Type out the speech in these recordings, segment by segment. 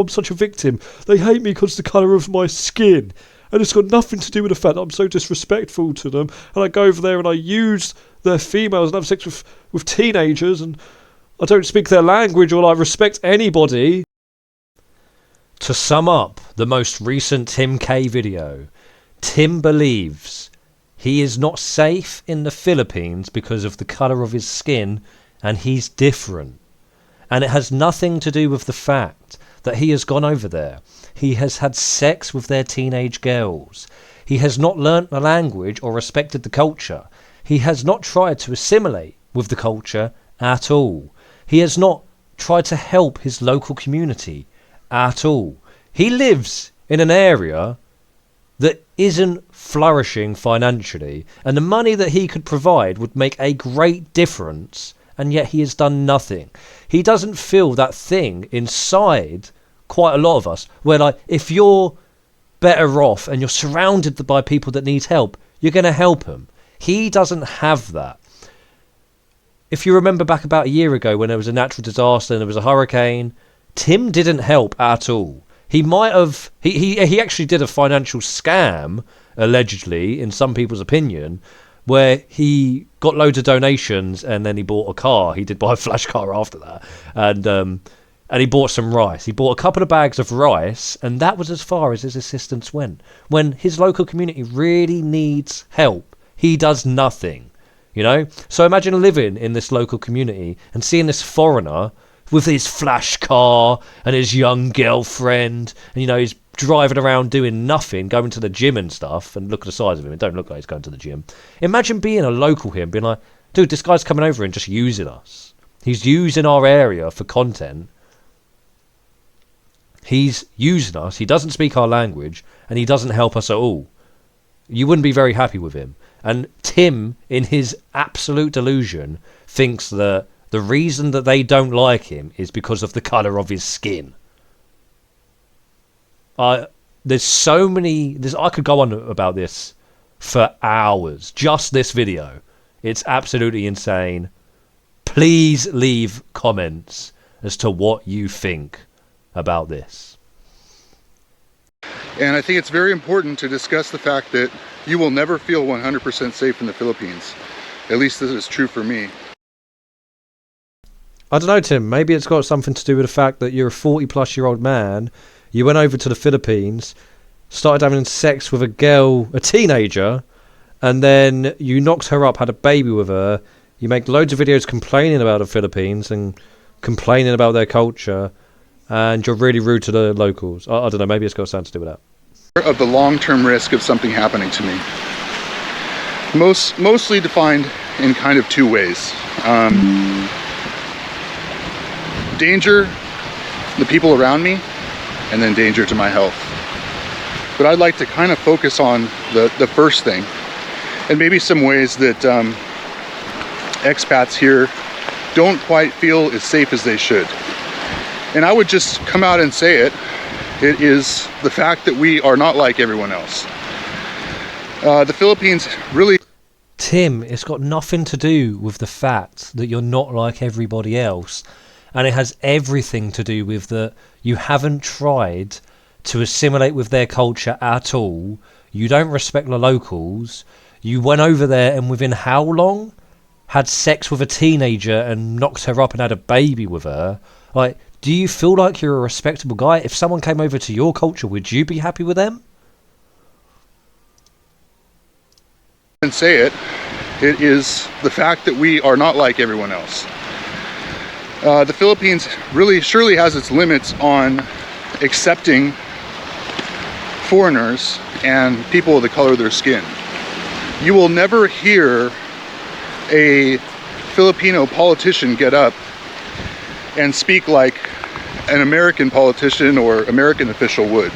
I'm such a victim. They hate me because of the colour of my skin. And it's got nothing to do with the fact that I'm so disrespectful to them. And I go over there and I use their females and have sex with teenagers, and I don't speak their language or respect anybody. To sum up the most recent Tim K video, Tim believes he is not safe in the Philippines because of the colour of his skin, and he's different. And it has nothing to do with the fact that he has gone over there. He has had sex with their teenage girls. He has not learnt the language or respected the culture. He has not tried to assimilate with the culture at all. He has not tried to help his local community at all. He lives in an area that isn't flourishing financially, and the money that he could provide would make a great difference, and yet he has done nothing. He doesn't feel that thing inside quite a lot of us, where if you're better off and you're surrounded by people that need help, you're going to help them. He doesn't have that. If you remember back about a year ago when there was a natural disaster and there was a hurricane, Tim didn't help at all. He might have, he actually did a financial scam, allegedly, in some people's opinion, where he got loads of donations and then he bought a car. He did buy a flash car after that. And he bought some rice. He bought a couple of bags of rice, and that was as far as his assistance went. When his local community really needs help, he does nothing, you know? So imagine living in this local community and seeing this foreigner with his flash car and his young girlfriend, and, you know, he's driving around doing nothing, going to the gym and stuff, and look at the size of him. It don't look like he's going to the gym. Imagine being a local here and being like, dude, this guy's coming over and just using us. He's using our area for content. He's using us, he doesn't speak our language, and he doesn't help us at all. You wouldn't be very happy with him. And Tim, in his absolute delusion, thinks that the reason that they don't like him is because of the colour of his skin. There's so many... I could go on about this for hours. Just this video. It's absolutely insane. Please leave comments as to what you think about this. And I think it's very important to discuss the fact that you will never feel 100% safe in the Philippines. At least this is true for me. I don't know, Tim. Maybe it's got something to do with the fact that you're a 40-plus-year-old man. You went over to the Philippines, started having sex with a girl, a teenager, and then you knocked her up, had a baby with her. You make loads of videos complaining about the Philippines and complaining about their culture, and you're really rude to the locals. I don't know, maybe it's got something to do with that. Of the long-term risk of something happening to me. Mostly defined in kind of two ways. Danger, the people around me, and then danger to my health. But I'd like to kind of focus on the first thing, and maybe some ways that expats here don't quite feel as safe as they should. And I would just come out and say it. It is the fact that we are not like everyone else. The Philippines really... Tim, it's got nothing to do with the fact that you're not like everybody else. And it has everything to do with that you haven't tried to assimilate with their culture at all. You don't respect the locals. You went over there and within how long? Had sex with a teenager and knocked her up and had a baby with her. Like, do you feel like you're a respectable guy? If someone came over to your culture, would you be happy with them? And say it. It is the fact that we are not like everyone else. The Philippines really surely has its limits on accepting foreigners and people of the color of their skin. You will never hear a Filipino politician get up and speak like an American politician or American official would,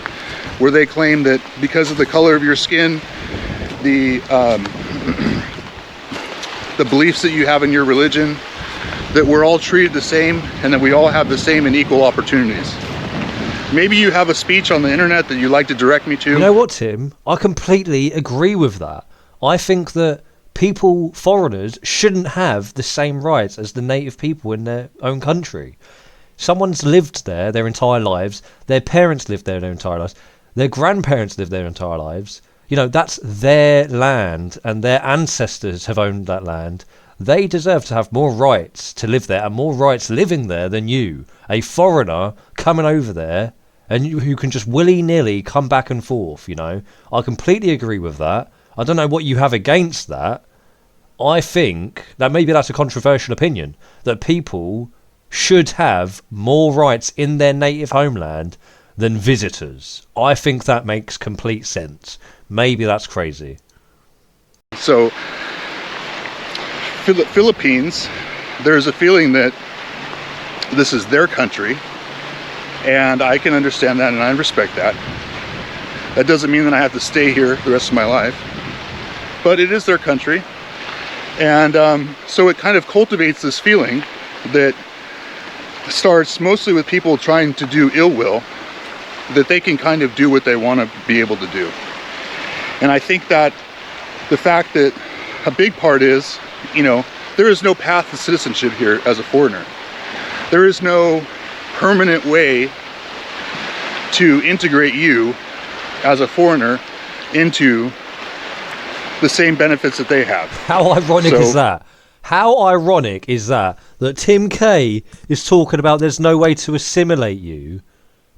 where they claim that because of the color of your skin, the beliefs that you have in your religion, that we're all treated the same and that we all have the same and equal opportunities. Maybe you have a speech on the internet that you'd like to direct me to. You know what, Tim? I completely agree with that. I think that foreigners, shouldn't have the same rights as the native people in their own country. Someone's lived there their entire lives. Their parents lived there their entire lives. Their grandparents lived their entire lives. You know, that's their land, and their ancestors have owned that land. They deserve to have more rights to live there and more rights living there than you, a foreigner coming over there, and you who can just willy-nilly come back and forth, you know. I completely agree with that. I don't know what you have against that. I think that maybe that's a controversial opinion, that people should have more rights in their native homeland than visitors. I think that makes complete sense. Maybe that's crazy. So, Philippines, there's a feeling that this is their country, and I can understand that and I respect that. That doesn't mean that I have to stay here the rest of my life, but it is their country. And so it kind of cultivates this feeling that starts mostly with people trying to do ill will, that they can kind of do what they want to be able to do. And I think that the fact that a big part is, you know, there is no path to citizenship here as a foreigner. There is no permanent way to integrate you as a foreigner into the same benefits that they have. How ironic is that? How ironic is that Tim Kaye is talking about there's no way to assimilate you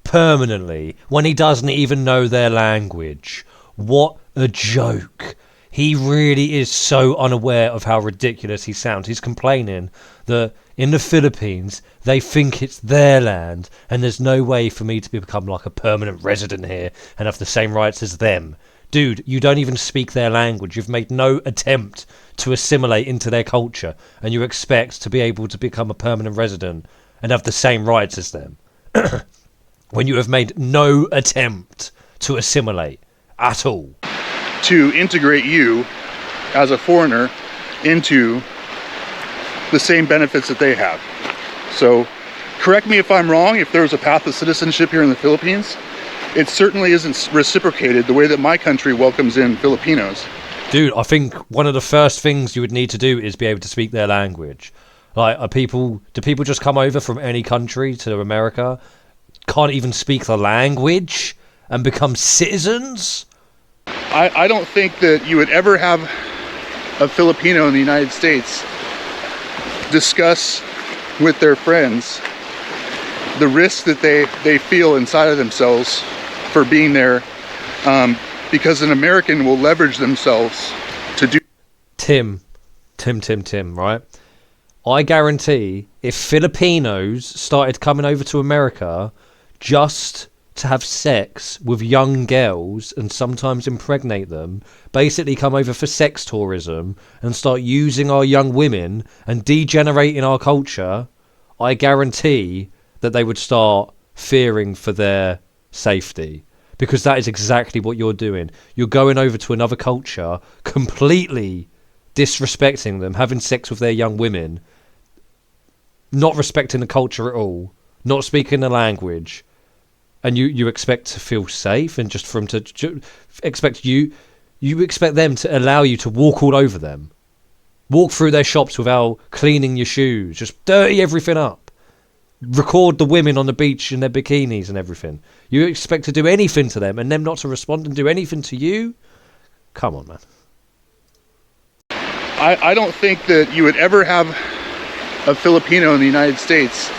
permanently when he doesn't even know their language. What a joke. He really is so unaware of how ridiculous he sounds. He's complaining that in the Philippines they think it's their land and there's no way for me to become like a permanent resident here and have the same rights as them. Dude, you don't even speak their language. You've made no attempt to assimilate into their culture, and you expect to be able to become a permanent resident and have the same rights as them. When you have made no attempt to assimilate at all. To integrate you as a foreigner into the same benefits that they have. So, correct me if I'm wrong, if there's a path to citizenship here in the Philippines. It certainly isn't reciprocated the way that my country welcomes in Filipinos. Dude, I think one of the first things you would need to do is be able to speak their language. Like, do people just come over from any country to America, can't even speak the language, and become citizens? I don't think that you would ever have a Filipino in the United States discuss with their friends the risks that they feel inside of themselves for being there, because an American will leverage themselves to do... Tim, right? I guarantee if Filipinos started coming over to America just to have sex with young girls and sometimes impregnate them, basically come over for sex tourism and start using our young women and degenerating our culture, I guarantee that they would start fearing for their safety, because that is exactly what you're doing. You're going over to another culture, completely disrespecting them, having sex with their young women, not respecting the culture at all, not speaking the language, and you expect to feel safe and just for them to expect you expect them to allow you to walk all over them, walk through their shops without cleaning your shoes, just dirty everything up, record the women on the beach in their bikinis and everything. You expect to do anything to them and them not to respond and do anything to you? Come on, man. I don't think that you would ever have a Filipino in the United States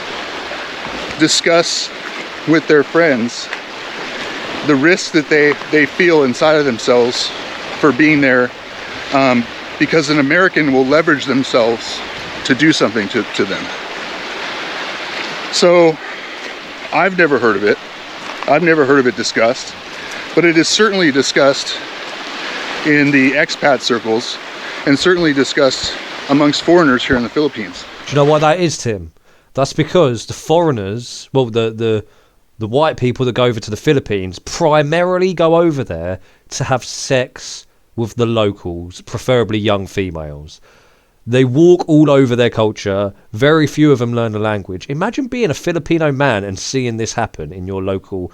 discuss with their friends the risks that they feel inside of themselves for being there, because an American will leverage themselves to do something to them. So I've never heard of it. I've never heard of it discussed, but it is certainly discussed in the expat circles and certainly discussed amongst foreigners here in the Philippines. Do you know why that is, Tim? That's because the foreigners, well, the white people that go over to the Philippines primarily go over there to have sex with the locals, preferably young females. They walk all over their culture. Very few of them learn the language. Imagine being a Filipino man and seeing this happen in your local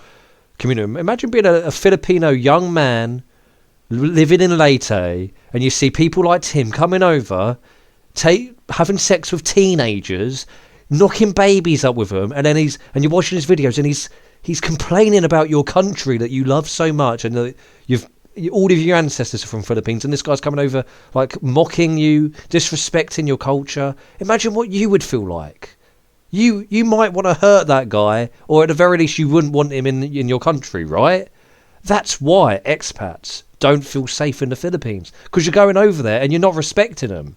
community. Imagine being a Filipino young man living in Leyte, and you see people like Tim coming over, having sex with teenagers, knocking babies up with them, and then you're watching his videos, and he's complaining about your country that you love so much, and that all of your ancestors are from Philippines, and this guy's coming over like mocking you, disrespecting your culture. Imagine what you would feel like. You might want to hurt that guy, or at the very least you wouldn't want him in your country, right? That's why expats don't feel safe in the Philippines, because you're going over there and you're not respecting them.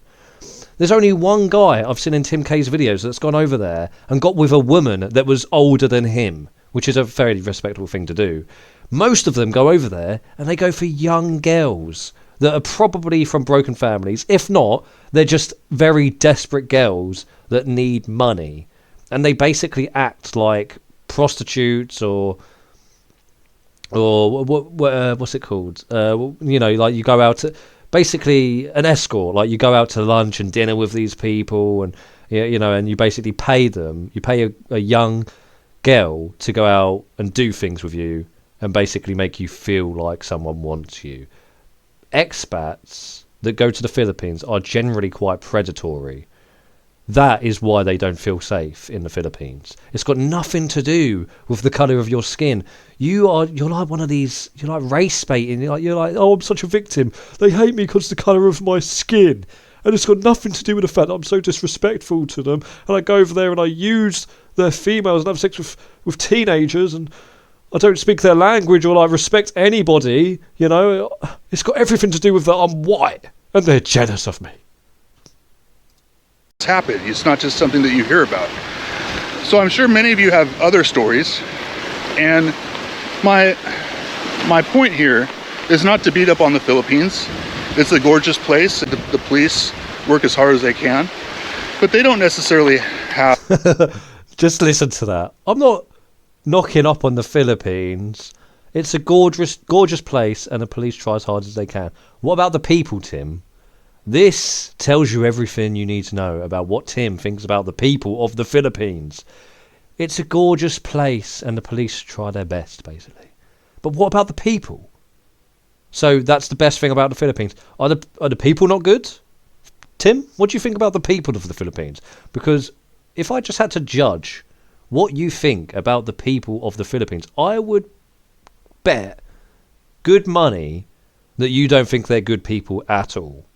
There's only one guy I've seen in Tim K's videos that's gone over there and got with a woman that was older than him, which is a fairly respectable thing to do. Most of them go over there and they go for young girls that are probably from broken families. If not, they're just very desperate girls that need money. And they basically act like prostitutes or what's it called? Like you go out to... Basically an escort, like you go out to lunch and dinner with these people, and and you basically pay them. You pay a young girl to go out and do things with you and basically make you feel like someone wants you. Expats that go to the Philippines are generally quite predatory. That is why they don't feel safe in the Philippines. It's got nothing to do with the colour of your skin. You're like one of these, you're like race baiting. You're like, oh, I'm such a victim. They hate me because the colour of my skin. And it's got nothing to do with the fact that I'm so disrespectful to them. And I go over there and I use their females and have sex with teenagers, and I don't speak their language or like respect anybody. It's got everything to do with that I'm white and they're jealous of me. It's happened. It's not just something that you hear about. So I'm sure many of you have other stories, and my point here is not to beat up on the Philippines. It's a gorgeous place. The police work as hard as they can, but they don't necessarily have... Just listen to that. I'm not knocking up on the Philippines. It's a gorgeous place, and the police try as hard as they can. What about the people, Tim? This tells you everything you need to know about what Tim thinks about the people of the Philippines. It's a gorgeous place, and the police try their best, basically. But what about the people? So that's the best thing about the Philippines. Are the people not good? Tim, what do you think about the people of the Philippines? Because if I just had to judge what you think about the people of the Philippines, I would bet good money that you don't think they're good people at all.